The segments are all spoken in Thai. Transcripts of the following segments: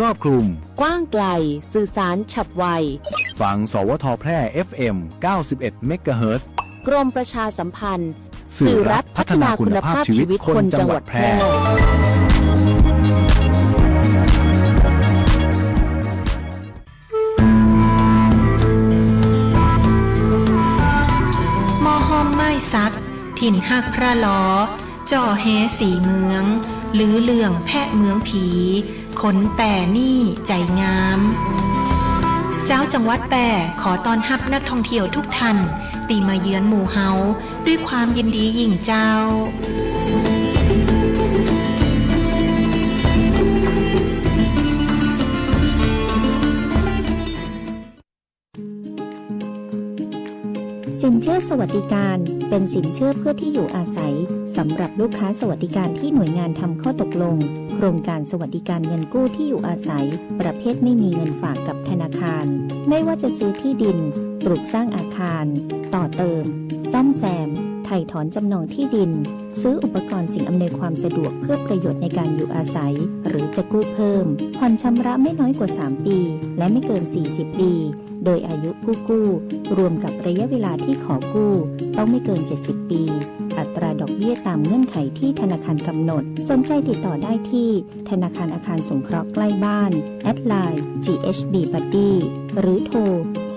รอบคลุมกว้างไกลสื่อสารฉับไวฟังสวทแพร่ FM 91 เมกะเฮิรตซ์กรมประชาสัมพันธ์สื่อรัฐพัฒนาคุณภาพชีวิตคนจังหวัดแพร่มอห้อมไม้ซักถิ่นหักพระล้อจ่อแฮสีเมืองหรือเลื่องแพะเมืองผีขนแต่นี่ใจงามเจ้าจังหวัดแปร่ขอต้อนรับนักท่องเที่ยวทุกท่านตีมาเยือนหมู่เฮาด้วยความยินดียิ่งเจ้าสินเชื่อสวัสดิการเป็นสินเชื่อเพื่อที่อยู่อาศัยสำหรับลูกค้าสวัสดิการที่หน่วยงานทำข้อตกลงโครงการสวัสดิการเงินกู้ที่อยู่อาศัยประเภทไม่มีเงินฝากกับธนาคารไม่ว่าจะซื้อที่ดินปลูกสร้างอาคารต่อเติมซ่อมแซมไถ่ถอนจำนองที่ดินซื้ออุปกรณ์สิ่งอำนวยความสะดวกเพื่อประโยชน์ในการอยู่อาศัยหรือจะกู้เพิ่มผ่อนชำระไม่น้อยกว่า3ปีและไม่เกิน40ปีโดยอายุผู้กู้รวมกับระยะเวลาที่ขอกู้ต้องไม่เกิน70ปีอัตราดอกเบี้ยตามเงื่อนไขที่ธนาคารกำหนดสนใจติดต่อได้ที่ธนาคารอาคารสงเคราะห์ใกล้บ้านแอดไลน์ GHB Buddy หรือโทร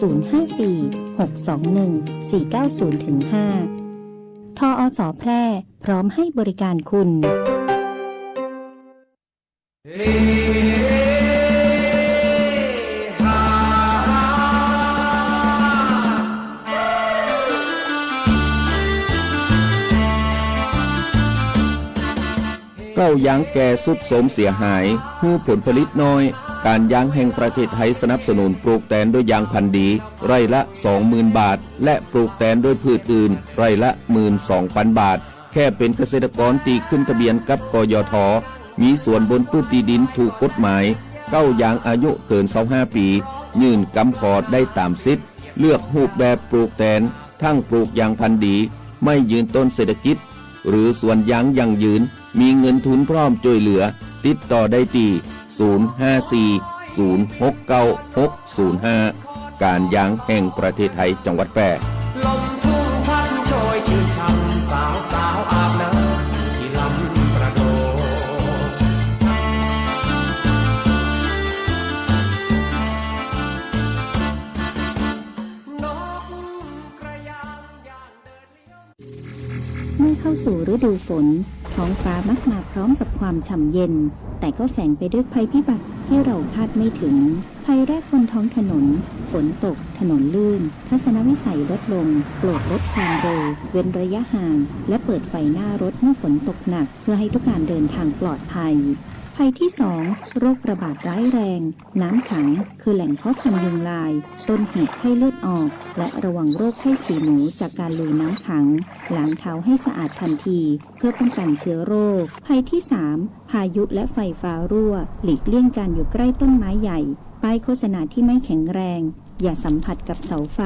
054-621-490-5 ทอส.แพร่พร้อมให้บริการคุณเก้ายางแก่สุดโทรมเสียหายผู้ผลผลิตน้อยการยางแห่งประเทศไทยสนับสนุนปลูกแตนด้วยยางพันธุ์ดีไร่ละ 20,000 บาทและปลูกแตนด้วยพืชอื่นไร่ละ 12,000 บาทแค่เป็นเกษตรกรตีขึ้นทะเบียนกับกยท.มีส่วนบนพื้นที่ดินถูกกฎหมายเก้ายางอายุเกิน25ปียื่นกำขอได้ตามสิทธิ์เลือกรูปแบบปลูกแตนทั้งปลูกยางพันธุ์ดีไม่ยืนต้นเศรษฐกิจหรือสวนยางยั่งยืนมีเงินทุนพร้อมช่วยเหลือติดต่อได้ที่054-069-605การยางแห่งประเทศไทยจังหวัดแพร่ลมทุ่งพัดโชยชื่นช่ำสาวสาวอาบน้ำที่ลำประโดนกกระยางย่างเดินเลี้ยวเมื่อเข้าสู่ฤดูฝนท้องฟ้ามักมาพร้อมกับความฉ่ำเย็นแต่ก็แฝงไปด้วยภัยพิบัติที่เราคาดไม่ถึงภัยแรกบนท้องถนนฝนตกถนนลื่นทัศนวิสัยลดลงโปรดลดความเร็วเว้นระยะห่างและเปิดไฟหน้ารถเมื่อฝนตกหนักเพื่อให้ทุกการเดินทางปลอดภัยภัยที่2โรคระบาดร้ายแรงน้ำขังคือแหล่งเพาะพันธุ์ยุงลายต้นเหตุไข้เลือดออกและระวังโรคไข้ฉี่หนูจากการลุยน้ำขังล้างเท้าให้สะอาดทันทีเพื่อป้องกันเชื้อโรคภัยที่3พายุและไฟฟ้ารั่วหลีกเลี่ยงการอยู่ใกล้ต้นไม้ใหญ่ป้ายโฆษณาที่ไม่แข็งแรงอย่าสัมผัสกับเสาไฟ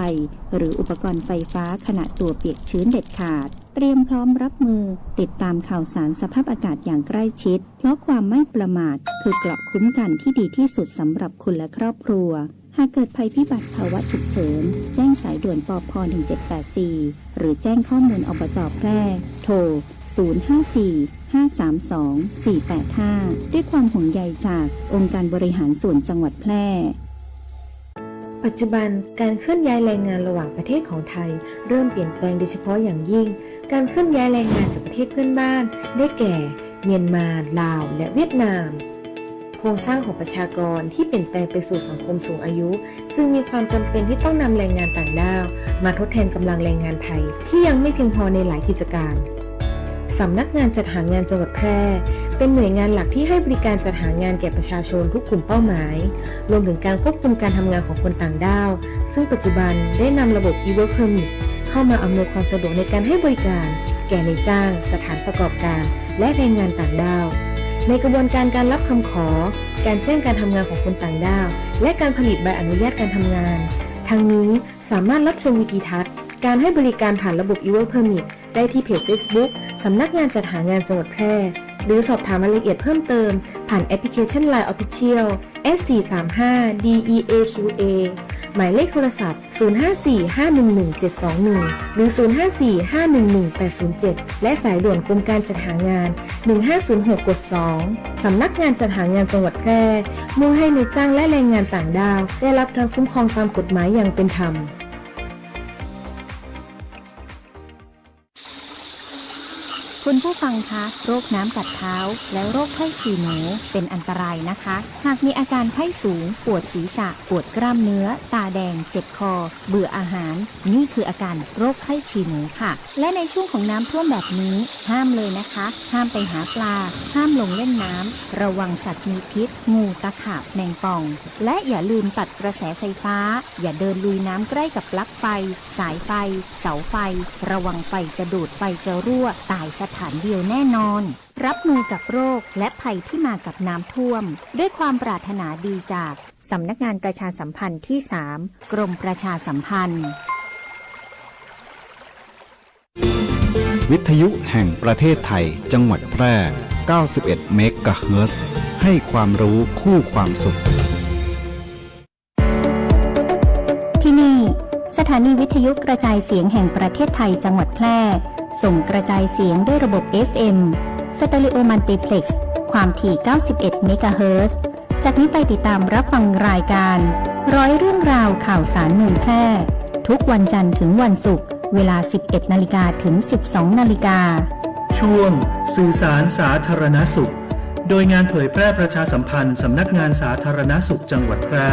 หรืออุปกรณ์ไฟฟ้าขณะตัวเปียกชื้นเด็ดขาดเตรียมพร้อมรับมือติดตามข่าวสารสภาพอากาศอย่างใกล้ชิดเพราะความไม่ประมาทคือเกราะคุ้มกันที่ดีที่สุดสำหรับคุณและครอบครัวหากเกิดภัยพิบัติภาวะฉุกเฉินแจ้งสายด่วนปพ1784หรือแจ้งข้อมูลอบจ.แพร่โทร054-532-485ด้วยความห่วงใยจากองค์การบริหารส่วนจังหวัดแพร่ปัจจุบันการเคลื่อนย้ายแรงงานระหว่างประเทศของไทยเริ่มเปลี่ยนแปลงโดยเฉพาะอย่างยิ่งการเคลื่อนย้ายแรงงานจากประเทศเพื่อนบ้านได้แก่เมียนมาลาวและเวียดนามโครงสร้างของประชากรที่เปลี่ยนแปลงไปสู่สังคมสูงอายุจึงมีความจำเป็นที่ต้องนำแรงงานต่างด้าวมาทดแทนกำลังแรงงานไทยที่ยังไม่เพียงพอในหลายกิจการสำนักงานจัดหางานจังหวัดแพร่เป็นหน่วยงานหลักที่ให้บริการจัดหางานแก่ประชาชนทุกกลุ่มเป้าหมายรวมถึงการควบคุมการทำงานของคนต่างด้าวซึ่งปัจจุบันได้นำระบบ e-work permit เข้ามาอำนวยความสะดวกในการให้บริการแก่นายจ้างสถานประกอบการและแรงงานต่างด้าวในกระบวนการการรับคำขอการแจ้งการทำงานของคนต่างด้าวและการผลิตใบอนุญาตการทำงานทั้งนี้สามารถรับชมวิดีทัศน์การให้บริการผ่านระบบ e-work permit ได้ที่เพจ Facebook สำนักงานจัดหางานจังหวัดแพร่หรือสอบถามรายละเอียดเพิ่มเติมผ่านแอปพลิเคชัน LINE Official S435DEAQA หมายเลขโทรศัพท์ 054-511-721 หรือ 054-511-807 และสายด่วนกรมการจัดหางาน 1506 กด 2 สำนักงานจัดหางานจังหวัดแพร่มุ่งให้ในายจ้างและแรงงานต่างด้าวได้รับการคุ้มครองตามกฎหมายอย่างเป็นธรรม คุณผู้ฟังคะโรคน้ำกัดเท้าและโรคไข้ฉี่หนูเป็นอันตรายนะคะหากมีอาการไข้สูงปวดศีรษะปวดกล้ามเนื้อตาแดงเจ็บคอเบื่ออาหารนี่คืออาการโรคไข้ฉี่หนูค่ะและในช่วงของน้ำท่วมแบบนี้ห้ามเลยนะคะห้ามไปหาปลาห้ามลงเล่นน้ำระวังสัตว์มีพิษงูตะขาบแมงป่องและอย่าลืมตัดกระแสไฟฟ้าอย่าเดินลุยน้ำใกล้กับปลั๊กไฟสายไฟเสาไฟระวังไฟจะดูดไฟจะรั่วตายสถานเดียวแน่นอนรับมือกับโรคและภัยที่มากับน้ำท่วมด้วยความปรารถนาดีจากสำนักงานประชาสัมพันธ์ที่ 3 กรมประชาสัมพันธ์ วิทยุแห่งประเทศไทยจังหวัดแพร่ 91 เมกะเฮิรตซ์ ให้ความรู้คู่ความสุข ที่นี่สถานีวิทยุกระจายเสียงแห่งประเทศไทยจังหวัดแพร่ส่งกระจายเสียงด้วยระบบ FM สเตอริโอมัลติเพล็กซ์ความถี่ 91 เมกะเฮิรตซ์ จากนี้ไปติดตามรับฟังรายการร้อยเรื่องราวข่าวสารเมืองแพร่ทุกวันจันทร์ถึงวันศุกร์เวลา 11 นาฬิกาถึง 12 นาฬิกาช่วงสื่อสารสาธารณสุขโดยงานเผยแพร่ประชาสัมพันธ์สำนักงานสาธารณสุขจังหวัดแพร่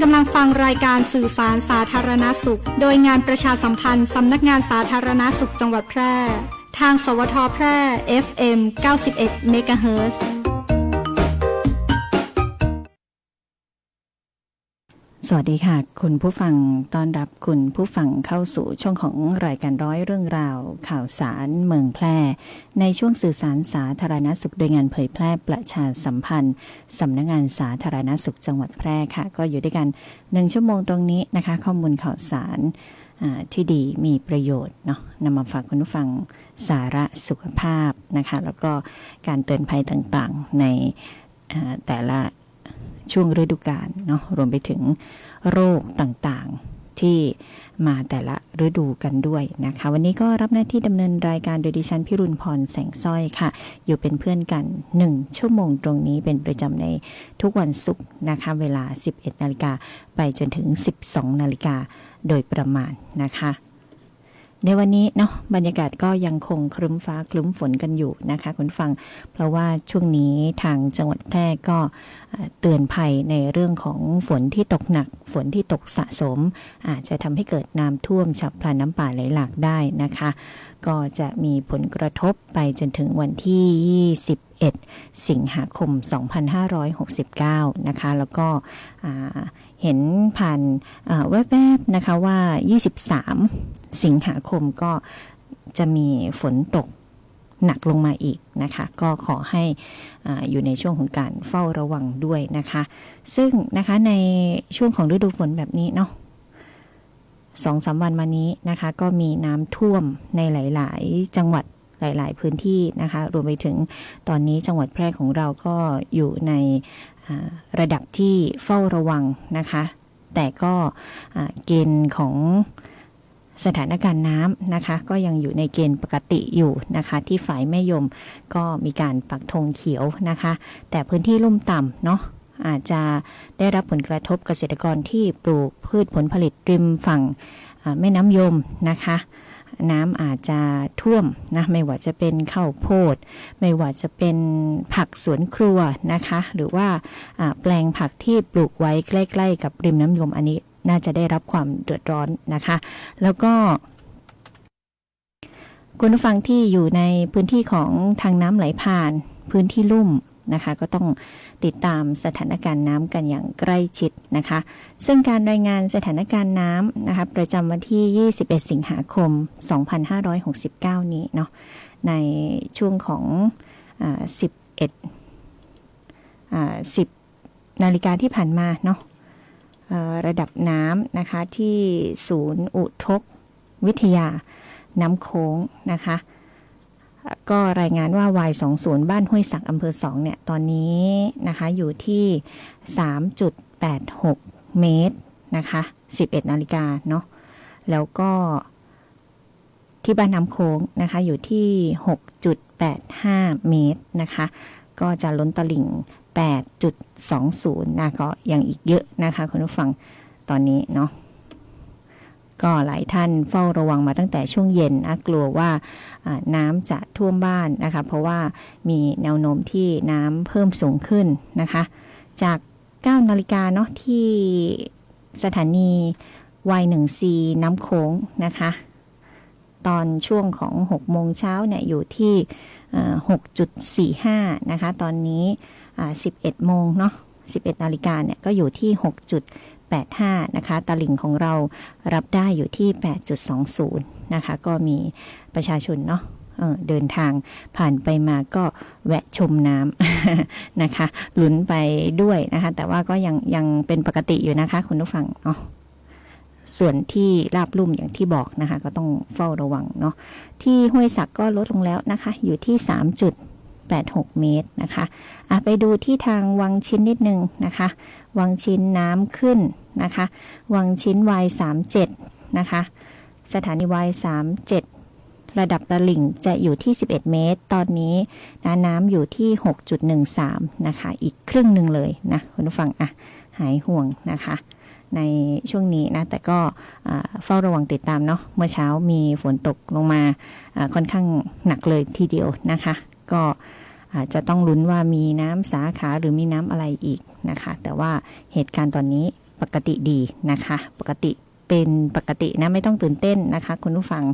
กำลังฟังรายการสื่อสารสาธารณสุขโดยงานประชาสัมพันธ์สำนักงานสาธารณสุขจังหวัดแพร่ทางสวทแพร่ FM 91 เมกะเฮิรตซ์ สวัสดีค่ะคุณผู้ฟังต้อนรับคุณผู้ฟังเข้าสู่ช่วงของรายการร้อยเรื่องราวข่าวสารเมืองแพร่ในช่วงสื่อสารสาธารณสุขโดยงานเผยแพร่ประชาสัมพันธ์สำนักงานสาธารณสุขจังหวัดแพร่ค่ะก็อยู่ด้วยกัน1ชั่วโมงตรงนี้นะคะข้อมูลข่าวสารที่ดีมีประโยชน์เนาะนำมาฝากคุณผู้ฟังสาระสุขภาพนะคะแล้วก็การเตือนภัยต่างๆในแต่ละช่วงฤดูกาลเนาะรวมไปถึงโรคต่างๆที่มาแต่ละฤดูกันด้วยนะคะวันนี้ก็รับหน้าที่ดำเนินรายการโดยดิฉันพิรุณพรแสงสร้อยค่ะอยู่เป็นเพื่อนกัน1ชั่วโมงตรงนี้เป็นประจำในทุกวันศุกร์นะคะเวลา 11 นาฬิกาไปจนถึง 12 นาฬิกาโดยประมาณนะคะในวันนี้เนาะบรรยากาศก็ยังคงครึ้มฟ้าครึ้มฝนกันอยู่นะคะคุณฟังเพราะว่าช่วงนี้ทางจังหวัดแพร่ก็เตือนภัยในเรื่องของฝนที่ตกหนักฝนที่ตกสะสมอาจจะทำให้เกิดน้ำท่วมฉับพลันน้ำป่าไหลหลากได้นะคะก็จะมีผลกระทบไปจนถึงวันที่21 สิงหาคม 2569นะคะแล้วก็เห็นผ่านแวบๆนะคะว่า23 สิงหาคมก็จะมีฝนตกหนักลงมาอีกนะคะก็ขอให้อยู่ในช่วงของการเฝ้าระวังด้วยนะคะซึ่งนะคะในช่วงของฤดูฝนแบบนี้เนาะ 2-3 วันมานี้นะคะก็มีน้ำท่วมในหลายๆจังหวัดหลายๆพื้นที่นะคะรวมไปถึงตอนนี้จังหวัดแพร่ของเราก็อยู่ในระดับที่เฝ้าระวังนะคะแต่ก็เกณฑ์ของสถานการณ์น้ำนะคะก็ยังอยู่ในเกณฑ์ปกติอยู่นะคะที่ฝ่ายแม่ยมก็มีการปักธงเขียวนะคะแต่พื้นที่ลุ่มต่ำเนาะอาจจะได้รับผลกระทบเกษตรกรที่ปลูกพืชผลผลิตริมฝั่งแม่น้ำยมนะคะน้ำอาจจะท่วมนะไม่ว่าจะเป็นข้าวโพดไม่ว่าจะเป็นผักสวนครัวนะคะหรือว่าแปลงผักที่ปลูกไว้ใกล้ๆกับริมน้ำยมอันนี้น่าจะได้รับความเดือดร้อนนะคะแล้วก็คุณผู้ฟังที่อยู่ในพื้นที่ของทางน้ำไหลผ่านพื้นที่ลุ่มนะคะก็ต้องติดตามสถานการณ์น้ำกันอย่างใกล้ชิดนะคะซึ่งการรายงานสถานการณ์น้ำนะคะประจำวันที่21 สิงหาคม 2569 นี้เนาะในช่วงของ10 นาฬิกาที่ผ่านมาเนาะระดับน้ำนะคะที่ศูนย์อุทกวิทยาน้ำโค้งนะคะก็รายงานว่าวาย20บ้านห้วยสักอำเภอ2เนี่ยตอนนี้นะคะอยู่ที่ 3.86 เมตรนะคะ11 นาฬิกาเนาะแล้วก็ที่บ้านน้ำโค้งนะคะอยู่ที่ 6.85 เมตรนะคะก็จะล้นตลิ่ง 8.20 นะก็ยังอีกเยอะนะคะคุณผู้ฟังตอนนี้เนาะก็หลายท่านเฝ้าระวังมาตั้งแต่ช่วงเย็นกลัวว่าน้ำจะท่วมบ้านนะคะเพราะว่ามีแนวโน้มที่น้ำเพิ่มสูงขึ้นนะคะจาก 9 นาฬิกาเนาะที่สถานี Y1C น้ำโค้งนะคะตอนช่วงของ 6 โมงเช้าเนี่ยอยู่ที่ 6.45 นะคะตอนนี้11 โมงเนาะ11 นาฬิกาเนี่ยก็อยู่ที่ 6.85 นะคะตลิ่งของเรารับได้อยู่ที่ 8.20 นะคะก็มีประชาชนเนาะเดินทางผ่านไปมาก็แวะชมน้ำ นะคะลุ้นไปด้วยนะคะแต่ว่าก็ยังเป็นปกติอยู่นะคะคุณผู้ฟังเนาะส่วนที่ราบลุ่มอย่างที่บอกนะคะก็ต้องเฝ้าระวังเนาะที่ห้วยสักก็ลดลงแล้วนะคะอยู่ที่ 3.86 เมตรนะคะไปดูที่ทางวังชิ้นนิดนึงนะคะวังชิ้นน้ำขึ้นนะคะวังชิ้น Y37 นะคะสถานี Y37 ระดับตลิ่งจะอยู่ที่11 เมตรตอนนี้น้ำอยู่ที่ 6.13 นะคะอีกครึ่งหนึ่งเลยนะคุณผู้ฟังหายห่วงนะคะในช่วงนี้นะแต่ก็เฝ้าระวังติดตามเนาะเมื่อเช้ามีฝนตกลงมาค่อนข้างหนักเลยทีเดียวนะคะก็จะต้องลุ้นว่ามีน้ำสาขาหรือมีน้ำอะไรอีกนะคะแต่ว่าเหตุการณ์ตอนนี้ปกติดีนะคะปกติเป็นปกตินะไม่ต้องตื่นเต้นนะคะคุณผู้ฟัง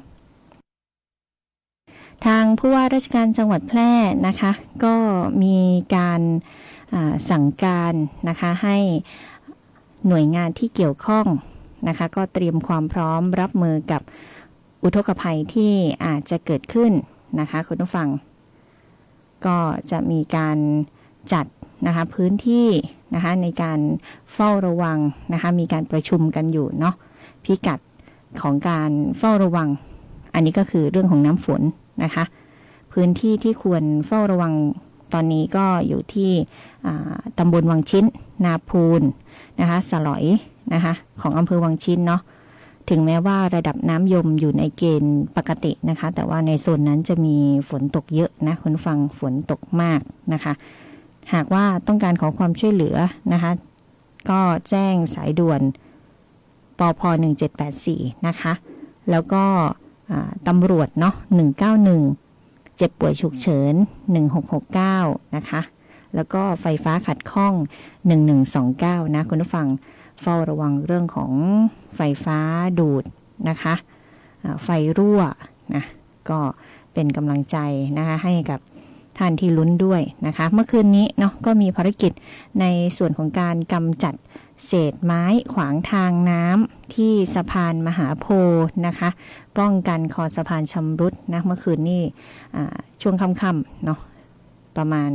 ทางผู้ว่าราชการจังหวัดแพร่นะคะก็มีการสั่งการนะคะให้ หน่วยงานที่เกี่ยวข้องนะคะก็เตรียมความพร้อมรับมือกับอุทกภัยที่อาจจะเกิดขึ้นนะคะคุณผู้ฟังก็จะมีการจัดนะคะพื้นที่นะคะในการเฝ้าระวังนะคะมีการประชุมกันอยู่เนาะพิกัดของการเฝ้าระวังอันนี้ก็คือเรื่องของน้ำฝนนะคะพื้นที่ที่ควรเฝ้าระวังตอนนี้ก็อยู่ที่ตำบลวังชิ้นนาพูนนะคะสลอยนะคะของอำเภอวังชิ้นเนาะถึงแม้ว่าระดับน้ำยมอยู่ในเกณฑ์ปกตินะคะแต่ว่าในโซนนั้นจะมีฝนตกเยอะนะคุณฟังฝนตกมากนะคะหากว่าต้องการขอความช่วยเหลือนะคะก็แจ้งสายด่วนปพ1784นะคะแล้วก็ตำรวจเนาะ191เจ็บป่วยฉุกเฉิน1669นะคะแล้วก็ไฟฟ้าขัดข้อง1129นะคุณผู้ฟังเฝ้าระวังเรื่องของไฟฟ้าดูดนะคะไฟรั่วนะก็เป็นกำลังใจนะคะให้กับท่านที่ลุ้นด้วยนะคะเมื่อคืนนี้เนาะก็มีภารกิจในส่วนของการกำจัดเศษไม้ขวางทางน้ำที่สะพานมหาโพธิ์นะคะป้องกันคอสะพานชำรุดนะเมื่อคืนนี้ช่วงค่ำๆเนาะประมาณ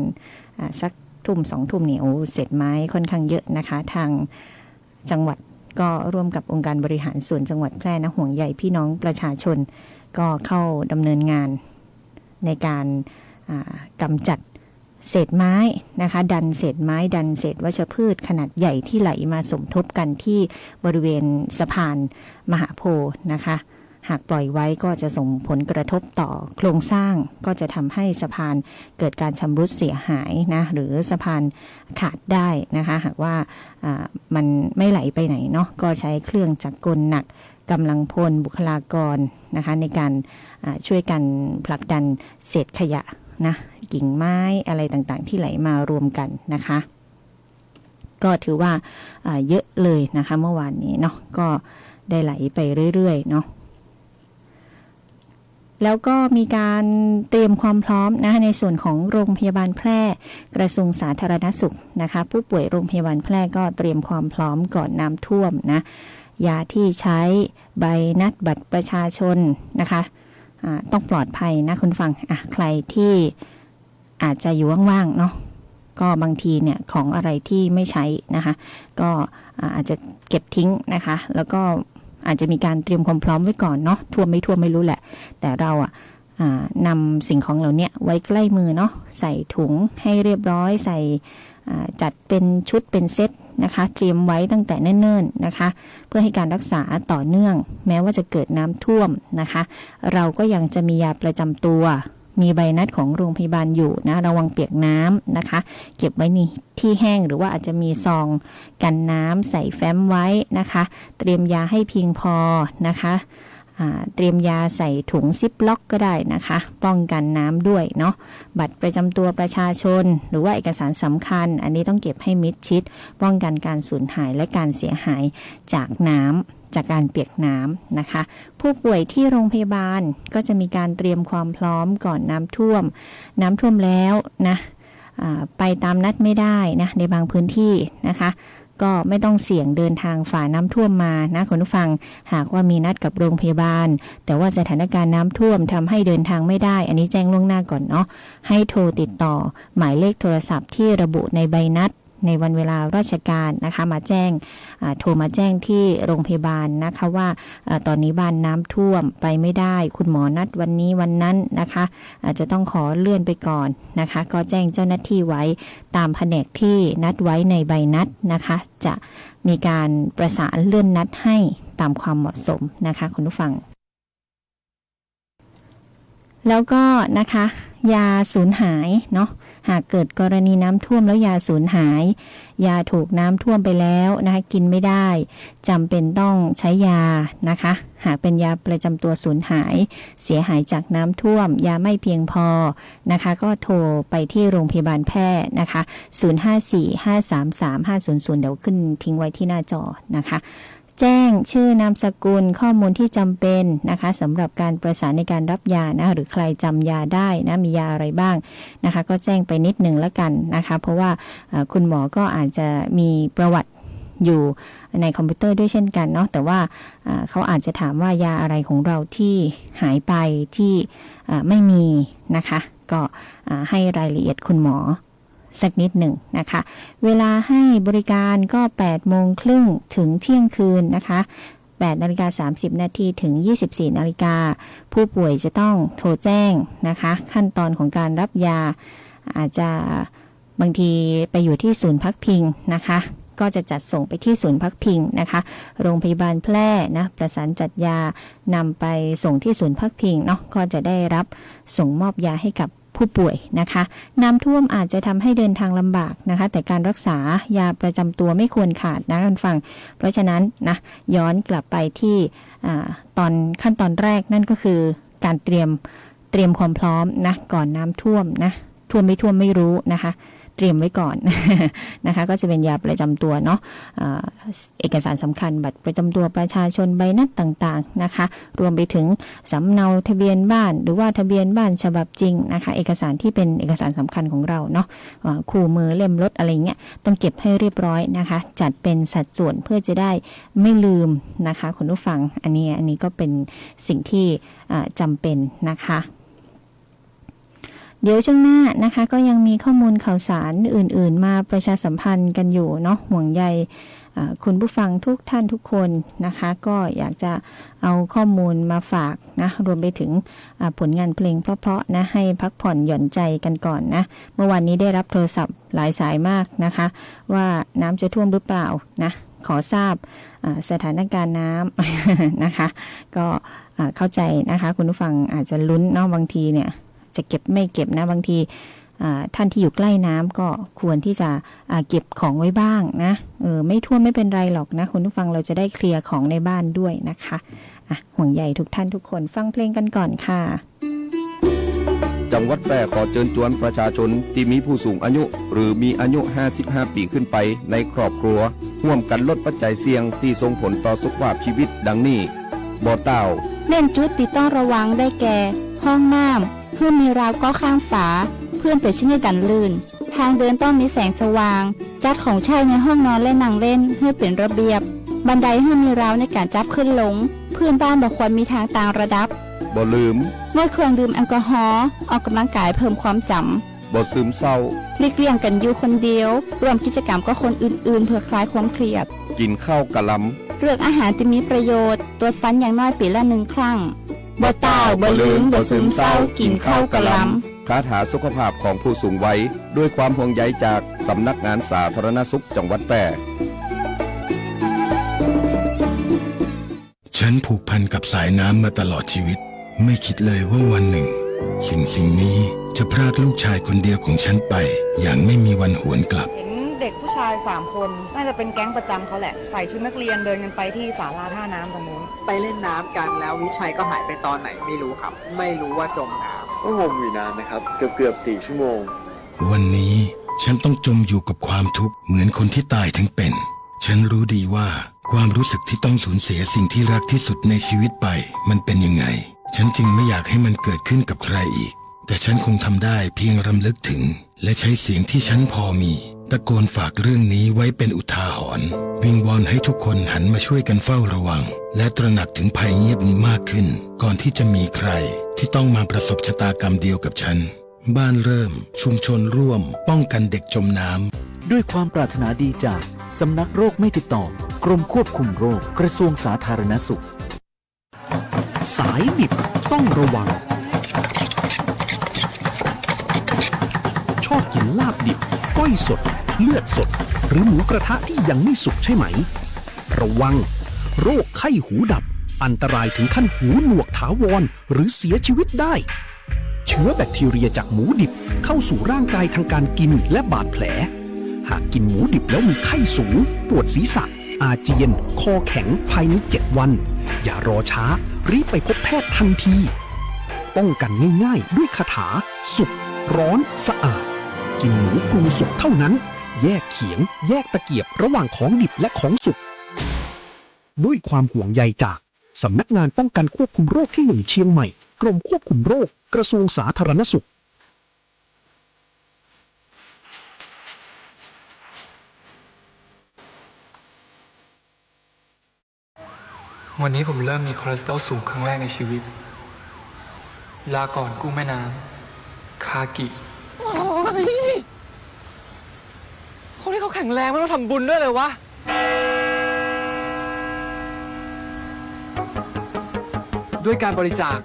สักทุ่ม2 ทุ่มเนี่ยเศษไม้ค่อนข้างเยอะนะคะทางจังหวัดก็ร่วมกับองค์การบริหารส่วนจังหวัดแพร่นะห่วงใยพี่น้องประชาชนก็เข้าดำเนินงานในการกำจัดเศษไม้นะคะดันเศษไม้ดันเศษวัชพืชขนาดใหญ่ที่ไหลมาสมทบกันที่บริเวณสะพานมหาโพธิ์นะคะหากปล่อยไว้ก็จะส่งผลกระทบต่อโครงสร้างก็จะทำให้สะพานเกิดการชำรุดเสียหายนะหรือสะพานขาดได้นะคะหากว่ามันไม่ไหลไปไหนเนาะก็ใช้เครื่องจักรกลหนักกำลังพลบุคลากรนะคะในการช่วยกันผลักดันเศษขยะนะกิ่งไม้อะไรต่างๆที่ไหลมารวมกันนะคะก็ถือว่าเยอะเลยนะคะเมื่อวานนี้เนาะก็ได้ไหลไปเรื่อยๆเนาะแล้วก็มีการเตรียมความพร้อมนะคะในส่วนของโรงพยาบาลแพร่กระทรวงสาธารณสุขนะคะผู้ป่วยโรงพยาบาลแพร่ก็เตรียมความพร้อมก่อนน้ำท่วมนะยาที่ใช้ใบนัดบัตรประชาชนนะคะต้องปลอดภัยนะคุณฟังใครที่อาจจะอยู่ว่างๆเนาะก็บางทีเนี่ยของอะไรที่ไม่ใช้นะคะก็อาจจะเก็บทิ้งนะคะแล้วก็อาจจะมีการเตรียมความพร้อมไว้ก่อนเนาะท่วมไม่ท่วมไม่รู้แหละแต่เรานำสิ่งของเหล่านี้ไว้ใกล้มือเนาะใส่ถุงให้เรียบร้อยใส่จัดเป็นชุดเป็นเซตนะคะเตรียมไว้ตั้งแต่เนิ่นๆนะคะเพื่อให้การรักษาต่อเนื่องแม้ว่าจะเกิดน้ำท่วมนะคะเราก็ยังจะมียาประจำตัวมีใบนัดของโรงพยาบาลอยู่นะระวังเปียกน้ำนะคะเก็บไว้ในที่แห้งหรือว่าอาจจะมีซองกันน้ำใส่แฟ้มไว้นะคะเตรียมยาให้เพียงพอนะคะเตรียมยาใส่ถุงซิปล็อกก็ได้นะคะป้องกันน้ำด้วยเนาะบัตรประจำตัวประชาชนหรือว่าเอกสารสำคัญอันนี้ต้องเก็บให้มิดชิดป้องกันการสูญหายและการเสียหายจากน้ำจากการเปียกน้ำนะคะผู้ป่วยที่โรงพยาบาลก็จะมีการเตรียมความพร้อมก่อนน้ำท่วมแล้วนะไปตามนัดไม่ได้นะในบางพื้นที่นะคะก็ไม่ต้องเสี่ยงเดินทางฝ่าน้ำท่วมมานะคุณผู้ฟังหากว่ามีนัดกับโรงพยาบาลแต่ว่าสถานการณ์น้ำท่วมทำให้เดินทางไม่ได้อันนี้แจ้งล่วงหน้าก่อนเนาะให้โทรติดต่อหมายเลขโทรศัพท์ที่ระบุในใบนัดในวันเวลาราชการนะคะมาแจ้งโทรมาแจ้งที่โรงพยาบาลนะคะว่าตอนนี้บ้านน้ำท่วมไปไม่ได้คุณหมอนัดวันนี้วันนั้นนะคะอาจจะต้องขอเลื่อนไปก่อนนะคะก็แจ้งเจ้าหน้าที่ไว้ตามแผนกที่นัดไว้ในใบนัดนะคะจะมีการประสานเลื่อนนัดให้ตามความเหมาะสมนะคะคุณผู้ฟังแล้วก็นะคะยาสูญหายเนาะหากเกิดกรณีน้ำท่วมแล้วยาสูญหายยาถูกน้ำท่วมไปแล้วนะคะกินไม่ได้จำเป็นต้องใช้ยานะคะหากเป็นยาประจำตัวสูญหายเสียหายจากน้ำท่วมยาไม่เพียงพอนะคะก็โทรไปที่โรงพยาบาลแพร่นะคะ0545335500เดี๋ยวขึ้นทิ้งไว้ที่หน้าจอนะคะแจ้งชื่อนามสกุลข้อมูลที่จำเป็นนะคะสำหรับการประสานในการรับยานะหรือใครจำยาได้นะมียาอะไรบ้างนะคะก็แจ้งไปนิดหนึ่งแล้วกันนะคะเพราะว่าคุณหมอก็อาจจะมีประวัติ อยู่ในคอมพิวเตอร์ด้วยเช่นกันเนาะแต่ว่าเขาอาจจะถามว่ายาอะไรของเราที่หายไปที่ไม่มีนะคะก็ให้รายละเอียดคุณหมอสักนิดหนึ่งนะคะเวลาให้บริการก็8 โมงครึ่งถึงเที่ยงคืนนะคะ8:30 นาทีถึง 24 นาฬิกาผู้ป่วยจะต้องโทรแจ้งนะคะขั้นตอนของการรับยาอาจจะบางทีไปอยู่ที่ศูนย์พักพิงนะคะก็จะจัดส่งไปที่ศูนย์พักพิงนะคะโรงพยาบาลแพร่นะประสานจัดยานำไปส่งที่ศูนย์พักพิงเนาะก็จะได้รับส่งมอบยาให้กับผู้ป่วยนะคะน้ำท่วมอาจจะทำให้เดินทางลำบากนะคะแต่การรักษายาประจำตัวไม่ควรขาดนะคุณฟังเพราะฉะนั้นนะย้อนกลับไปที่ตอนขั้นตอนแรกนั่นก็คือการเตรียมความพร้อมนะก่อนน้ำท่วมนะท่วมไม่ท่วมไม่รู้นะคะเตรียมไว้ก่อน นะคะก็จะเป็นยาประจำตัวเนาะเอกสารสำคัญบัตรประจำตัวประชาชนใบนัดต่างๆนะคะรวมไปถึงสำเนาทะเบียนบ้านหรือว่าทะเบียนบ้านฉบับจริงนะคะเอกสารที่เป็นเอกสารสำคัญของเราเนาะคู่มือเล่มรถอะไรเงี้ยต้องเก็บให้เรียบร้อยนะคะจัดเป็นสัดส่วนเพื่อจะได้ไม่ลืมนะคะคุณผู้ฟังอันนี้ก็เป็นสิ่งที่จำเป็นนะคะเดี๋ยวช่วงหน้านะคะก็ยังมีข้อมูลข่าวสารอื่นๆมาประชาสัมพันธ์กันอยู่เนาะห่วงใยคุณผู้ฟังทุกท่านทุกคนนะคะก็อยากจะเอาข้อมูลมาฝากนะรวมไปถึงผลงานเพลงเพราะๆนะให้พักผ่อนหย่อนใจกันก่อนนะเมื่อวานนี้ได้รับโทรศัพท์หลายสายมากนะคะว่าน้ำจะท่วมหรือเปล่านะขอทราบสถานการณ์น้ำ นะคะก็เข้าใจนะคะคุณผู้ฟังอาจจะลุ้นเนาะบางทีเนี่ยจะเก็บไม่เก็บนะบางทีท่านที่อยู่ใกล้น้ำก็ควรที่จะเก็บของไว้บ้างนะไม่ท่วมไม่เป็นไรหรอกนะคุณผู้ฟังเราจะได้เคลียร์ของในบ้านด้วยนะคะห่วงใยทุกท่านทุกคนฟังเพลงกันก่อนค่ะจังหวัดแพร่ขอเชิญชวนประชาชนที่มีผู้สูงอายุหรือมีอายุ55 ปีขึ้นไปในครอบครัวร่วมกันลดปัจจัยเสี่ยงที่ส่งผลต่อสุขภาพชีวิตดังนี้บ่อเต้าเน้นจุดที่ต้องระวังได้แก่ห้องน้ำเพื่อมีราวก็ข้างฝาเพื่อนเปิดชิ้นให้กันลื่นทางเดินต้องมีแสงสว่างจัดของใช้ในห้องนอนและนั่งเล่นให้เป็นระเบียบบันไดให้มีราวในการจับขึ้นลงเพื่อนบ้านบอกควรมีทางต่างระดับบ่ลืมงดเครื่องดื่มแอลกอฮอล์ออกกำลังกายเพิ่มความจำบ่ซึมเศร้าหลีกเลี่ยงกันอยู่คนเดียวรวมกิจกรรมกับคนอื่นๆเพื่อคลายความเครียดกินข้าวกะลำเลือกอาหารที่มีประโยชน์ตรวจฟันอย่างน้อยปีละ1 ครั้งบ่เต้าบ่ลืมบ่ซึมเศร้ากินข้าวกะลำคาถาสุขภาพของผู้สูงวัยด้วยความห่วงใยจากสำนักงานสาธารณสุขจังหวัดแพร่ฉันผูกพันกับสายน้ำมาตลอดชีวิตไม่คิดเลยว่าวันหนึ่งสิ่งนี้จะพรากลูกชายคนเดียวของฉันไปอย่างไม่มีวันหวนกลับเห็นเด็กผู้ชาย3 คนน่าจะเป็นแก๊งประจำเขาแหละใส่ชุดนักเรียนเดินกันไปที่ศาลาท่าน้ำตรงนู้นไปเล่นน้ำกันแล้ววิชัยก็หายไปตอนไหนไม่รู้ครับไม่รู้ว่าจมน้ำก็งมอยู่นานนะครับเกือบ4 ชั่วโมงวันนี้ฉันต้องจมอยู่กับความทุกข์เหมือนคนที่ตายทั้งเป็นฉันรู้ดีว่าความรู้สึกที่ต้องสูญเสียสิ่งที่รักที่สุดในชีวิตไปมันเป็นยังไงฉันจึงไม่อยากให้มันเกิดขึ้นกับใครอีกแต่ฉันคงทำได้เพียงรำลึกถึงและใช้เสียงที่ฉันพอมีตะโกนฝากเรื่องนี้ไว้เป็นอุทาหรณ์วิงวอนให้ทุกคนหันมาช่วยกันเฝ้าระวังและตระหนักถึงภัยเงียบนี้มากขึ้นก่อนที่จะมีใครที่ต้องมาประสบชะตากรรมเดียวกับฉันบ้านเริ่มชุมชนร่วมป้องกันเด็กจมน้ำด้วยความปรารถนาดีจากสำนักโรคไม่ติดต่อกรมควบคุมโรคกระทรวงสาธารณสุขสายดิบต้องระวังชอบกินลาบดิบก้อยสดเลือดสดหรือหมูกระทะที่ยังไม่สุกใช่ไหมระวังโรคไข้หูดับอันตรายถึงขั้นหูหนวกถาวรหรือเสียชีวิตได้เชื้อแบคทีเรียจากหมูดิบเข้าสู่ร่างกายทางการกินและบาดแผลหากกินหมูดิบแล้วมีไข้สูงปวดศีรษะอาเจียนคอแข็งภายใน7 วันอย่ารอช้ารีบไปพบแพทย์ทันทีป้องกันง่ายๆด้วยคาถาสุกร้อนสะอาดกินหมูปรุงสุกเท่านั้นแยกเขียงแยกตะเกียบระหว่างของดิบและของสุกด้วยความห่วงใยจากสำนักงานป้องกันควบคุมโรคที่1เชียงใหม่กรมควบคุมโรคกระทรวงสาธารณสุข วันนี้ผมเริ่มมีคอเลสเตอรอลสูงครั้งแรกในชีวิต ลาก่อนกุ้งแม่น้ำคากิโอ้ยคนที่เขาแข็งแรงไม่ต้องทำบุญด้วยเลยวะด้วยการบริจาค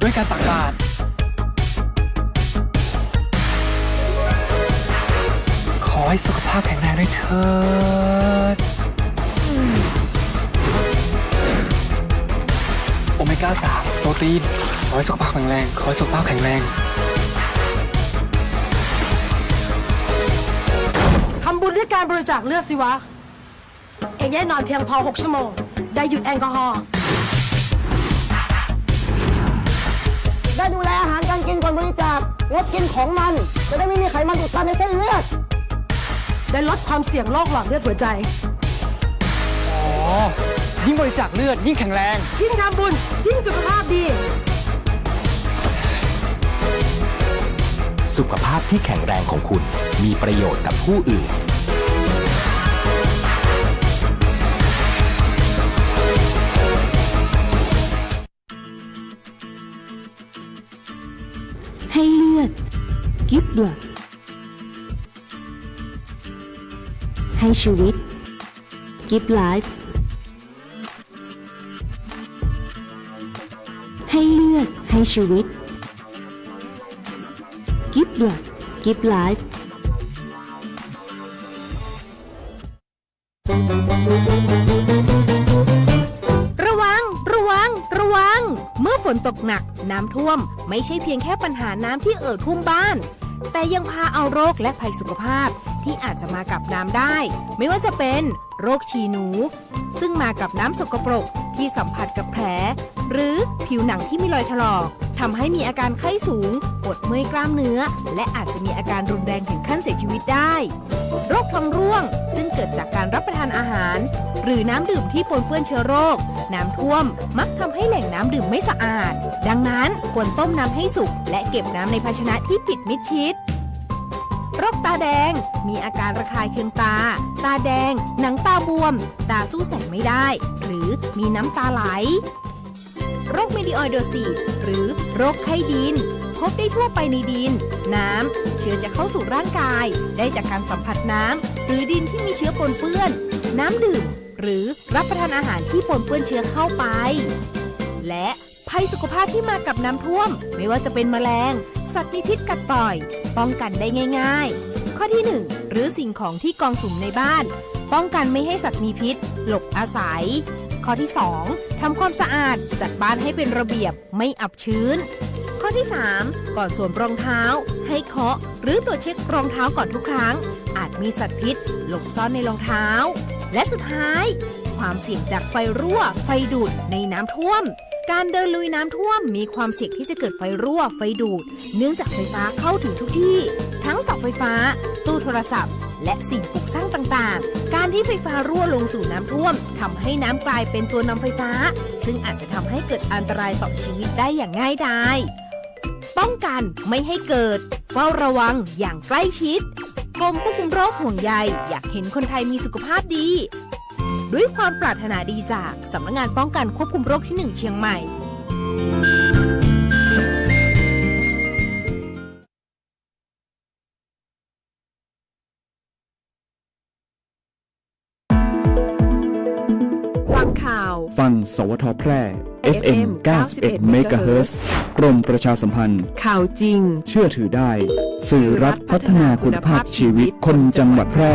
ด้วยการตักบาตรขอให้สุขภาพแข็งแรงด้วยเถิดโอเมก้า 3 โปรตีนขอให้สุขภาพแข็งแรงขอให้สุขภาพแข็งแรงทำบุญด้วยการบริจาคเลือดสิวะ เองแย่นอนเพียงพอ 6 ชั่วโมง ได้หยุดแอลกอฮอล์ได้ดูแลอาหารการกินก่อนบริจาคงดกินของมัน จะได้ไม่มีไขมันอุดตันในเส้นเลือด ได้ลดความเสี่ยงโรคหลอดเลือดหัวใจ อ๋อ ยิ่งบริจาคเลือดยิ่งแข็งแรง ยิ่งทำบุญ ยิ่งสุขภาพดี สุขภาพที่แข็งแรงของคุณมีประโยชน์กับผู้อื่น ให้เลือด Give blood ให้ชีวิต Give life ให้เลือด ให้ชีวิต Give blood Give life ระวัง ระวัง ระวัง เมื่อฝนตกหนักน้ำท่วมไม่ใช่เพียงแค่ปัญหาน้ำที่ท่วมบ้าน แต่ยังพาเอาโรคและภัยสุขภาพที่อาจจะมากับน้ำได้ ไม่ว่าจะเป็นโรคฉี่หนู ซึ่งมากับน้ำสกปรกที่สัมผัสกับแผล หรือผิวหนังที่มีรอยถลอกทำให้มีอาการไข้สูงปวดเมื่อยกล้ามเนื้อ และอาจจะมีอาการรุนแรงถึงขั้นเสียชีวิตได้ โรคท้องร่วงซึ่งเกิดจากการรับประทานอาหาร หรือน้ำดื่มที่ปนเปื้อนเชื้อโรคน้ำท่วมมักทำให้แหล่งน้ำดื่มไม่สะอาดดังนั้นควรต้มน้ำให้สุกและเก็บน้ำในภาชนะที่ปิดมิดชิดโรคตาแดงมีอาการระคายเคืองตาตาแดงหนังตาบวมตาสู้แสงไม่ได้หรือมีน้ำตาไหลโรคเมลิออยโดซีสหรือโรคไข้ดินพบได้ทั่วไปในดินน้ำเชื้อจะเข้าสู่ร่างกายได้จากการสัมผัสน้ำหรือดินที่มีเชื้อปนเปื้อนน้ำดื่มหรือรับประทานอาหารที่ปนเปื้อนเชื้อเข้าไปและภัยสุขภาพที่มากับน้ำท่วมไม่ว่าจะเป็นแมลงสัตว์มีพิษกัดต่อยป้องกันได้ง่ายๆข้อที่ 1 หรือสิ่งของที่กองสุมในบ้านป้องกันไม่ให้สัตว์มีพิษหลบอาศัยข้อที่ 2 ทำความสะอาดจัดบ้านให้เป็นระเบียบไม่อับชื้นข้อที่ 3 ก่อนสวมรองเท้าให้เคาะหรือตรวจเช็ครองเท้าก่อนทุกครั้งอาจมีสัตว์พิษหลบซ่อนในรองเท้าและสุดท้ายความเสี่ยงจากไฟรั่วไฟดูดในน้ำท่วมการเดินลุยน้ำท่วมมีความเสี่ยงที่จะเกิดไฟรั่วไฟดูดเนื่องจากไฟฟ้าเข้าถึงทุกที่ทั้งเสาไฟฟ้าตู้โทรศัพท์และสิ่งปลูกสร้างต่างๆการที่ไฟฟ้ารั่วลงสู่น้ำท่วมทำให้น้ำกลายเป็นตัวนำไฟฟ้าซึ่งอาจจะทำให้เกิดอันตรายต่อชีวิตได้อย่างง่ายดายป้องกันไม่ให้เกิดเฝ้าระวังอย่างใกล้ชิดกรมควบคุมโรคห่วงใยอยากเห็นคนไทยมีสุขภาพดีด้วยความปรารถนาดีจากสำนักงานป้องกันควบคุมโรคที่ 1 เชียงใหม่ ฟังข่าว ฟังสวทแพร่ FM 91 เมกะเฮิรตซ์ กรมประชาสัมพันธ์ ข่าวจริง เชื่อถือได้ สื่อรัฐพัฒนาคุณภาพชีวิตคนจังหวัดแพร่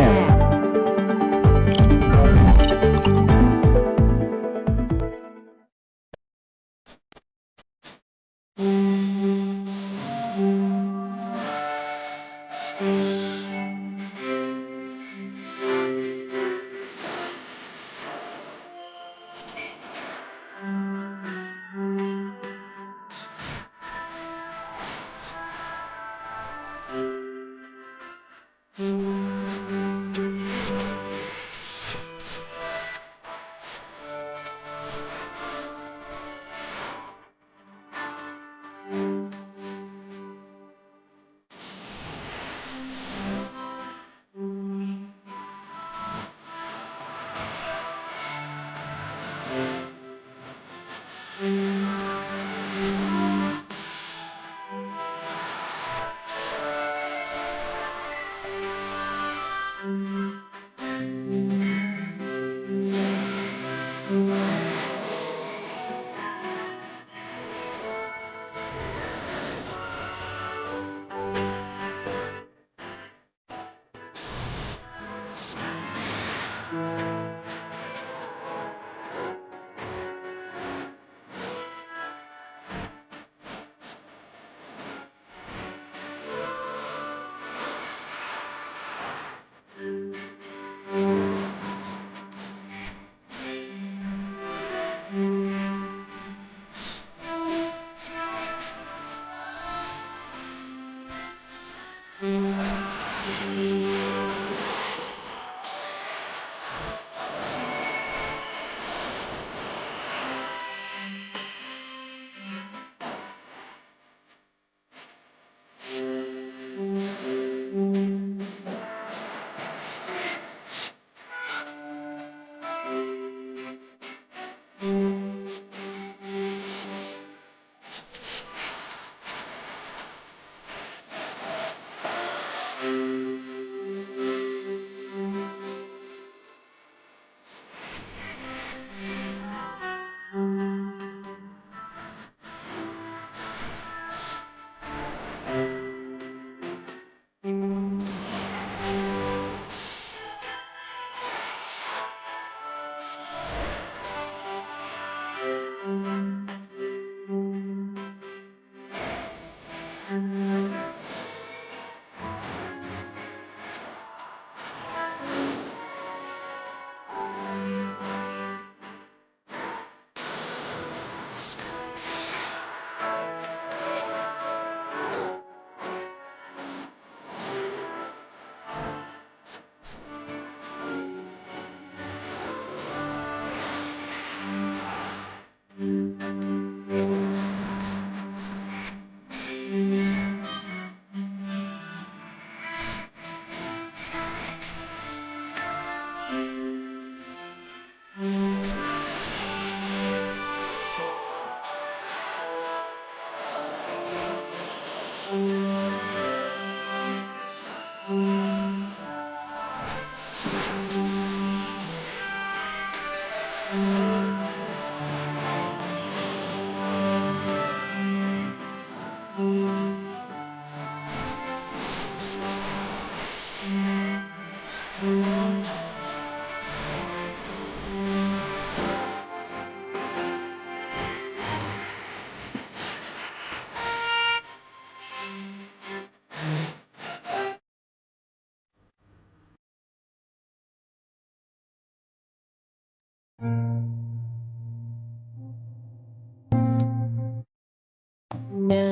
น่า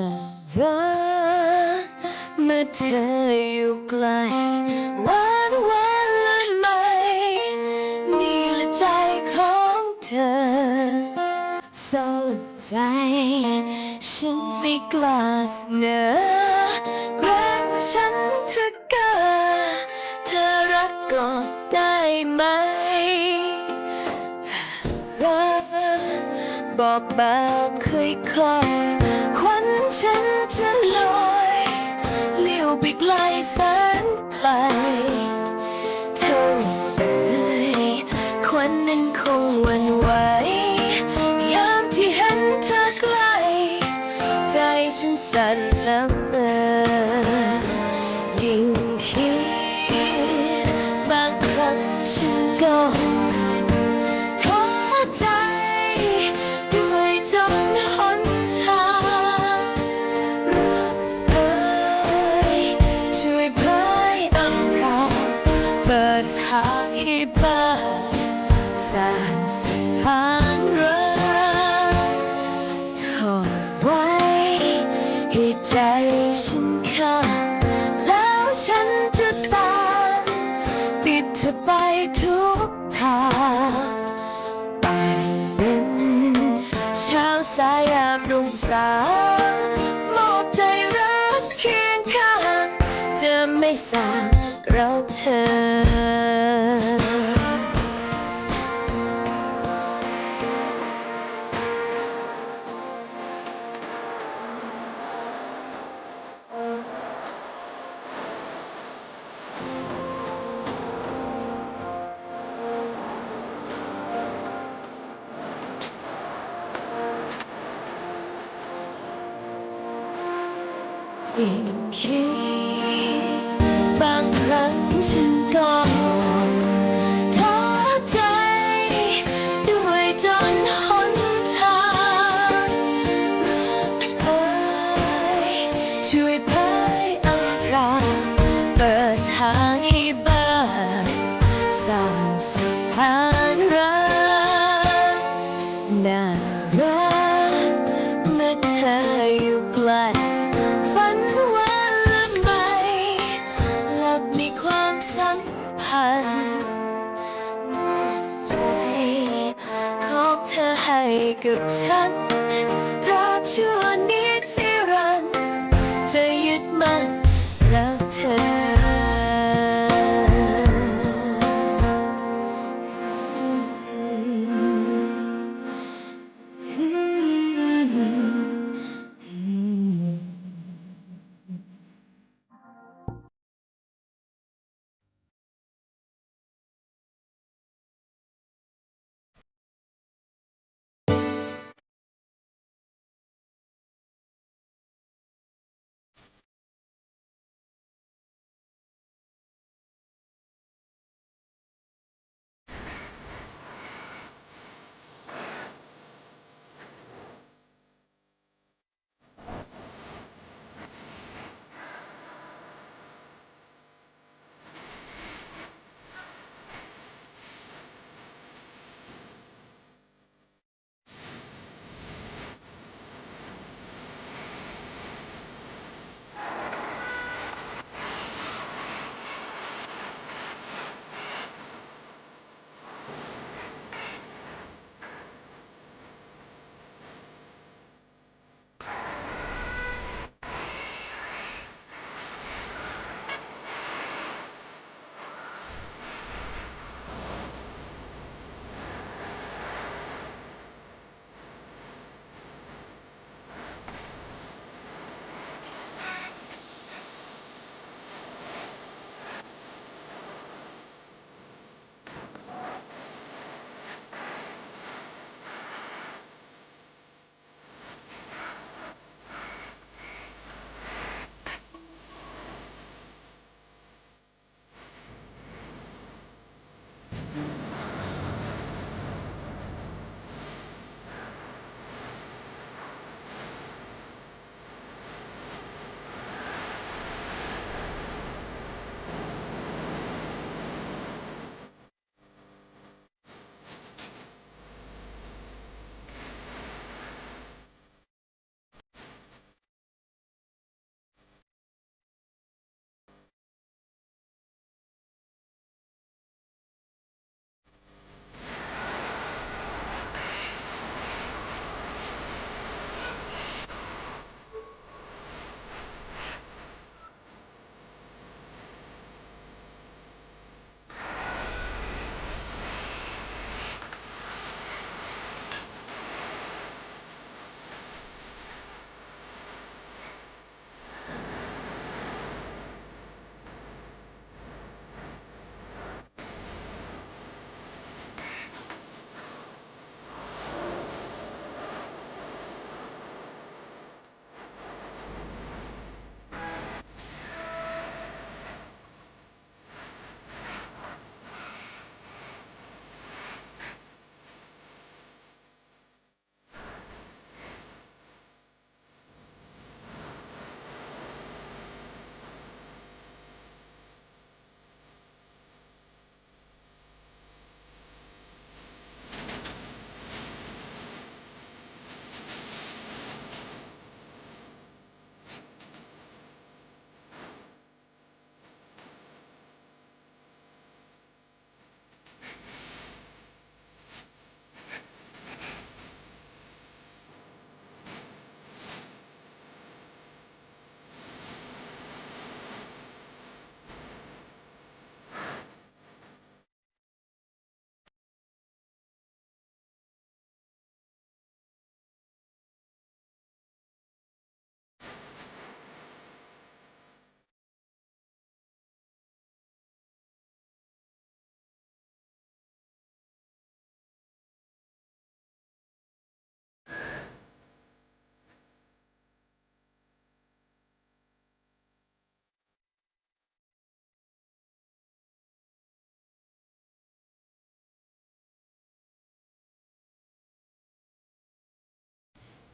รักเมื่อเธออยู่ไกลหวานหวานละไหมนี่แหละใจของเธอสนใจฉันไม่กล้าเสนอเกรงว่าฉันจะกล้าเธอรักก่อนได้ไหมรักบอกแบบค่อยๆควันฉันจะลอยเลี้ยวไปไกลแสนไกลเธอเอ่ยควันนั้นคงหวั่นไหวยามที่เห็นเธอใกล้ใจฉันสั่นละเมอยิ่งคิดบางครั้งฉันก็ท้อใจด้วยจนหนทางรักเอ่ยช่วยเผยอำพรางเปิดทางให้บ้างสร้างสะพานรักถอดไว้ให้ใจฉันข้างแล้วฉันจะตามติดเธอไปทุกทางเป็นเช้าสายยามรุ่งสางมอบใจรักเคียงข้างจะไม่สางรักเธยิ่งคิดบางครั้งฉันก็ท้อใจด้วยจนหนทางรักเอ่ยช่วยเผยอำพรางเปิดทางให้บ้างสร้างสะพานรักน่ารักเมื่อเธออยู่ไกลฝันว่าละไหม กับฉันตราบชั่วนิรันดร์จะยึดมั่นรักเธอ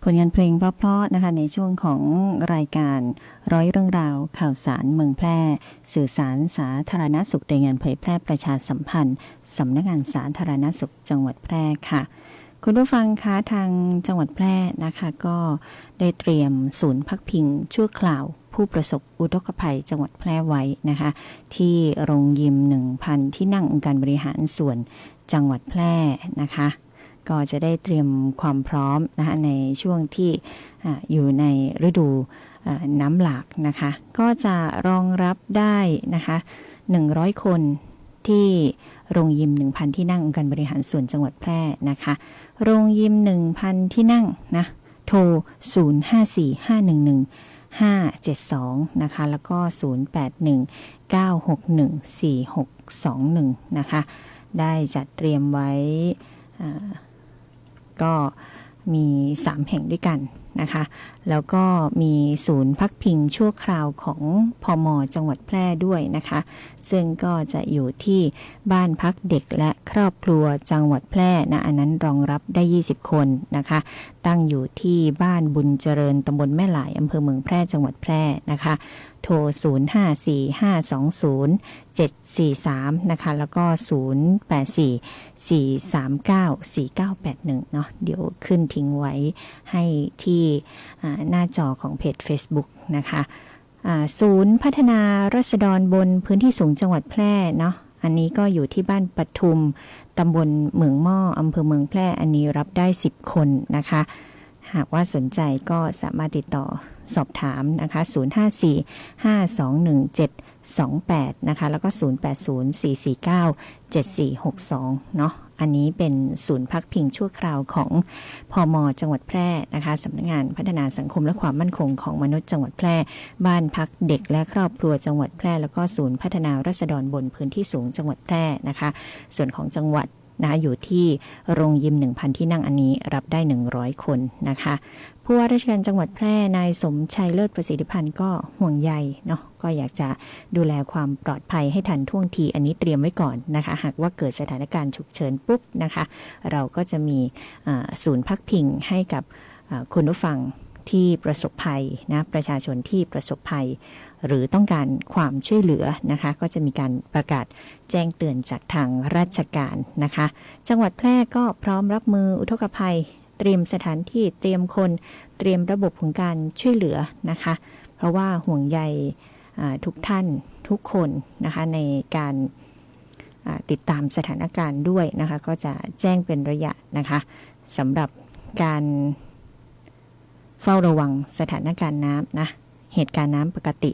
ผลงานเพลงเพราะๆนะคะในช่วงของรายการร้อยเรื่องราวข่าวสารเมืองแพร่สื่อสารสาธารณสุขโดยงานเผยแพร่ประชาสัมพันธ์สำนักงานสาธารณสุขจังหวัดแพร่ค่ะคุณผู้ฟังคะทางจังหวัดแพร่นะคะก็ได้เตรียมศูนย์พักพิงชั่วคราวผู้ประสบอุทกภัยจังหวัดแพร่ไว้นะคะที่โรงยิม 1,000 ที่นั่งองค์การบริหารส่วนจังหวัดแพร่นะคะ ก็จะได้เตรียมความพร้อมนะคะในช่วงที่อยู่ในฤดูน้ำหลากนะคะก็จะรองรับได้นะคะ100 คนที่โรงยิม 1,000 ที่นั่งองค์การบริหารส่วนจังหวัดแพร่นะคะโรงยิม 1,000 ที่นั่งนะโทร 054511 นะคะแล้วก็ 0819614621 นะคะได้จัดเตรียมไว้ก็มี3แห่งด้วยกันนะคะแล้วก็มีศูนย์พักพิงชั่วคราวของพม.จังหวัดแพร่ด้วยนะคะซึ่งก็จะอยู่ที่บ้านพักเด็กและครอบครัวจังหวัดแพร่นะอันนั้นรองรับได้20 คนนะคะตั้งอยู่ที่บ้านบุญเจริญตำบลแม่หลายอำเภอเมืองแพร่จังหวัดแพร่นะคะโทร 0545207743 นะคะแล้วก็ 0844394981 เนาะเดี๋ยวขึ้นทิ้งไว้ให้ที่หน้าจอของเพจ Facebook นะคะศูนย์พัฒนาราษฎรบนพื้นที่สูงจังหวัดแพร่เนาะอันนี้ก็อยู่ที่บ้านปทุมตำบลเหมืองหม้ออำเภอเมืองแพร่อันนี้รับได้10 คนนะคะหากว่าสนใจก็สามารถติดต่อสอบถามนะคะ0545217728นะคะแล้วก็0804497462เนาะอันนี้เป็นศูนย์พักพิงชั่วคราวของพม.จังหวัดแพร่นะคะสำนักงานพัฒนาสังคมและความมั่นคงของมนุษย์จังหวัดแพร่บ้านพักเด็กและครอบครัวจังหวัดแพร่แล้วก็ศูนย์พัฒนาราษฎรบนพื้นที่สูงจังหวัดแพร่นะคะส่วนของจังหวัดนะคะอยู่ที่โรงยิม 1,000 ที่นั่งอันนี้รับได้100 คนนะคะผู้ว่าราชการจังหวัดแพร่นายสมชัยเลิศประสิทธิพันธ์ก็ห่วงใยเนาะก็อยากจะดูแลความปลอดภัยให้ทันท่วงทีอันนี้เตรียมไว้ก่อนนะคะหากว่าเกิดสถานการณ์ฉุกเฉินปุ๊บนะคะเราก็จะมีศูนย์พักพิงให้กับคุณผู้ฟังที่ประสบภัยนะประชาชนที่ประสบภัยหรือต้องการความช่วยเหลือนะคะก็จะมีการประกาศแจ้งเตือนจากทางราชการนะคะจังหวัดแพร่ก็พร้อมรับมืออุทกภัยเตรียมสถานที่เตรียมคนเตรียมระบบของการช่วยเหลือนะคะเพราะว่าห่วงใยทุกท่านทุกคนนะคะในการติดตามสถานการณ์ด้วยนะคะก็จะแจ้งเป็นระยะนะคะสำหรับการเฝ้าระวังสถานการณ์น้ำนะเหตุการณ์น้ำปกติ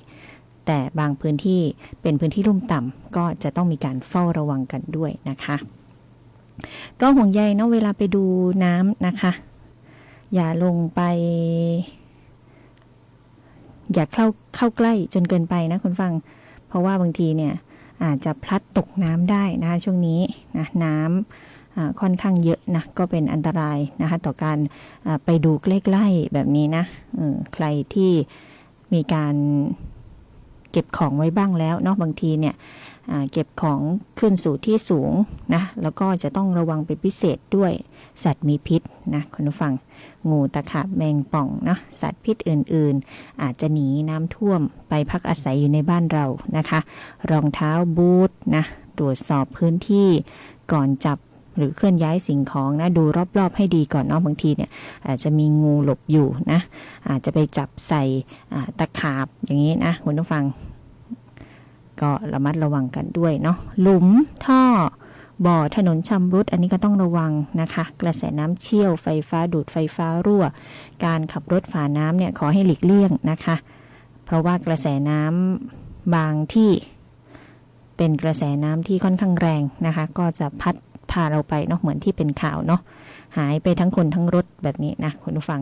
แต่บางพื้นที่เป็นพื้นที่ลุ่มต่ำก็จะต้องมีการเฝ้าระวังกันด้วยนะคะก็ห่วงใยเนาะเวลาไปดูน้ำนะคะอย่าลงไปอย่าเข้าใกล้จนเกินไปนะคุณฟังเพราะว่าบางทีเนี่ยอาจจะพลัดตกน้ำได้นะคะช่วงนี้นะน้ำค่อนข้างเยอะนะก็เป็นอันตรายนะคะต่อการไปดูใกล้ๆแบบนี้นะใครที่มีการเก็บของไว้บ้างแล้วเนาะบางทีเนี่ยเก็บของขึ้นสู่ที่สูงนะแล้วก็จะต้องระวังเป็นพิเศษด้วยสัตว์มีพิษนะคุณผู้ฟังงูตะขาบแมงป่องนะสัตว์พิษอื่นๆอาจจะหนีน้ำท่วมไปพักอาศัยอยู่ในบ้านเรานะคะรองเท้าบูทนะตรวจสอบพื้นที่ก่อนจับหรือเคลื่อนย้ายสิ่งของนะดูรอบๆให้ดีก่อนเนาะบางทีเนี่ยอาจจะมีงูหลบอยู่นะอาจจะไปจับใส่ตะขาบอย่างนี้นะคุณผู้ฟังก็ระมัดระวังกันด้วยเนาะหลุมท่อบ่อถนนชำรุดอันนี้ก็ต้องระวังนะคะกระแสน้ำเชี่ยวไฟฟ้าดูดไฟฟ้ารั่วการขับรถฝ่าน้ำเนี่ยขอให้หลีกเลี่ยงนะคะเพราะว่ากระแสน้ำบางที่เป็นกระแสน้ำที่ค่อนข้างแรงนะคะก็จะพัดพาเราไปเนาะเหมือนที่เป็นข่าวเนาะหายไปทั้งคนทั้งรถแบบนี้นะคุณผู้ฟัง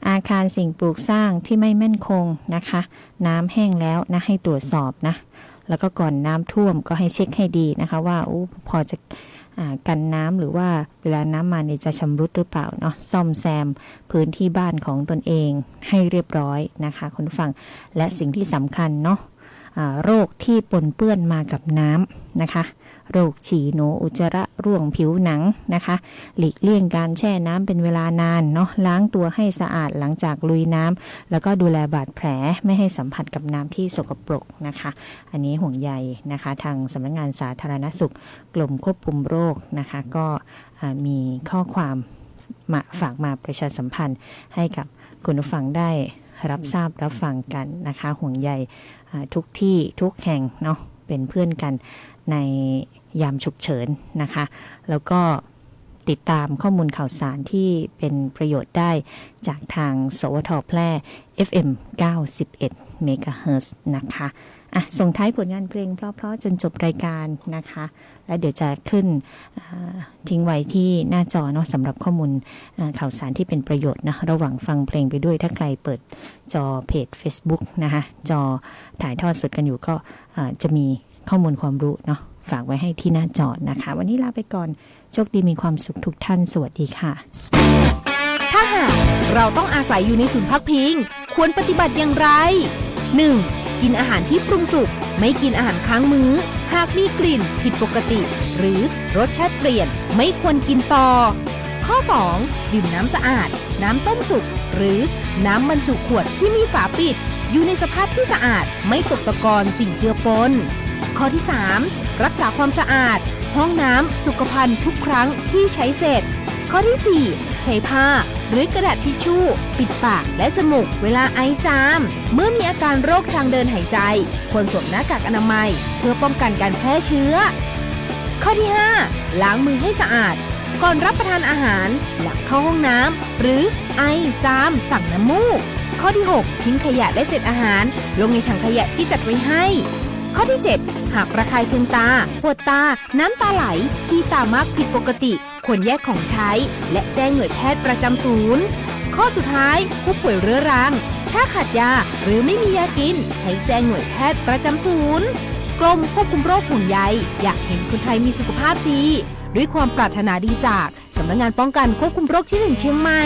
อาคารสิ่งปลูกสร้างที่ไม่มั่นคงนะคะน้ำแห้งแล้วนะให้ตรวจสอบนะแล้วก็ก่อนน้ำท่วมก็ให้เช็คให้ดีนะคะว่าพอจะกันน้ำหรือว่าเวลาน้ำมาเนี่ยจะชำรุดหรือเปล่าเนาะซ่อมแซมพื้นที่บ้านของตนเองให้เรียบร้อยนะคะคุณผู้ฟังและสิ่งที่สำคัญเนาะโรคที่ปนเปื้อนมากับน้ำนะคะโรคฉี่หนูอุจจาระร่วงผิวหนังนะคะหลีกเลี่ยงการแช่น้ำเป็นเวลานานเนาะล้างตัวให้สะอาดหลังจากลุยน้ำแล้วก็ดูแลบาดแผลไม่ให้สัมผัสกับน้ำที่สกปรกนะคะอันนี้ห่วงใยนะคะทางสำนักงานสาธารณสุขกรมควบคุมโรคนะคะก็มีข้อความมาฝากมาประชาสัมพันธ์ให้กับคุณผู้ฟังได้รับทราบรับฟังกันนะคะห่วงใยทุกที่ทุกแห่งเนาะเป็นเพื่อนกันในยามฉุกเฉินนะคะแล้วก็ ติดตามข้อมูลข่าวสารที่เป็นประโยชน์ได้จากทางสวทแพร่ FM 91 เมกะเฮิรตซ์นะคะส่งท้ายผลงานเพลงเพราะๆจนจบรายการนะคะแล้วเดี๋ยวจะขึ้นทิ้งไว้ที่หน้าจอเนาะสำหรับข้อมูลข่าวสารที่เป็นประโยชน์นะระหว่างฟังเพลงไปด้วยถ้าใครเปิดจอเพจ Facebook นะคะจอถ่ายทอดสดกันอยู่ก็จะมีข้อมูลความรู้เนาะฝากไว้ให้ที่หน้าจอนะคะวันนี้ลาไปก่อนโชคดีมีความสุขทุกท่านสวัสดีค่ะถ้าหากเราต้องอาศัยอยู่ในศูนย์พักพิงควรปฏิบัติอย่างไร 1. กินอาหารที่ปรุงสุกไม่กินอาหารค้างมื้อหากมีกลิ่นผิดปกติหรือรสชาติเปลี่ยนไม่ควรกินต่อข้อ 2. ดื่มน้ำสะอาดน้ำต้มสุกหรือน้ำบรรจุขวดที่มีฝาปิดอยู่ในสภาพที่สะอาดไม่ตกตะกอนสิ่งเจือปนข้อที่ 3. รักษาความสะอาดห้องน้ำสุขภัณฑ์ทุกครั้งที่ใช้เสร็จข้อที่ 4. ใช้ผ้าหรือกระดาษทิชชู่ปิดปากและจมูกเวลาไอจามเมื่อมีอาการโรคทางเดินหายใจควรสวมหน้ากากอนามัยเพื่อป้องกันการแพร่เชื้อข้อที่ 5. ล้างมือให้สะอาดก่อนรับประทานอาหารหลังเข้าห้องน้ำหรือไอจามสั่งน้ำมูกข้อที่ 6. ทิ้งขยะและเศษอาหารลงในถังขยะที่จัดไว้ให้ข้อที่ 7. หากระคายเคืองตาปวดตาน้ำตาไหลขี้ตามากผิดปกติควรแยกของใช้และแจ้งหน่วยแพทย์ประจำศูนย์ข้อสุดท้ายผู้ป่วยเรื้อรังถ้าขาดยาหรือไม่มียากินให้แจ้งหน่วยแพทย์ประจำศูนย์กรมควบคุมโรคห่วงใยอยากเห็นคนไทยมีสุขภาพดีด้วยความปรารถนาดีจากสำนักงานป้องกันควบคุมโรคที่ 1 เชียงใหม่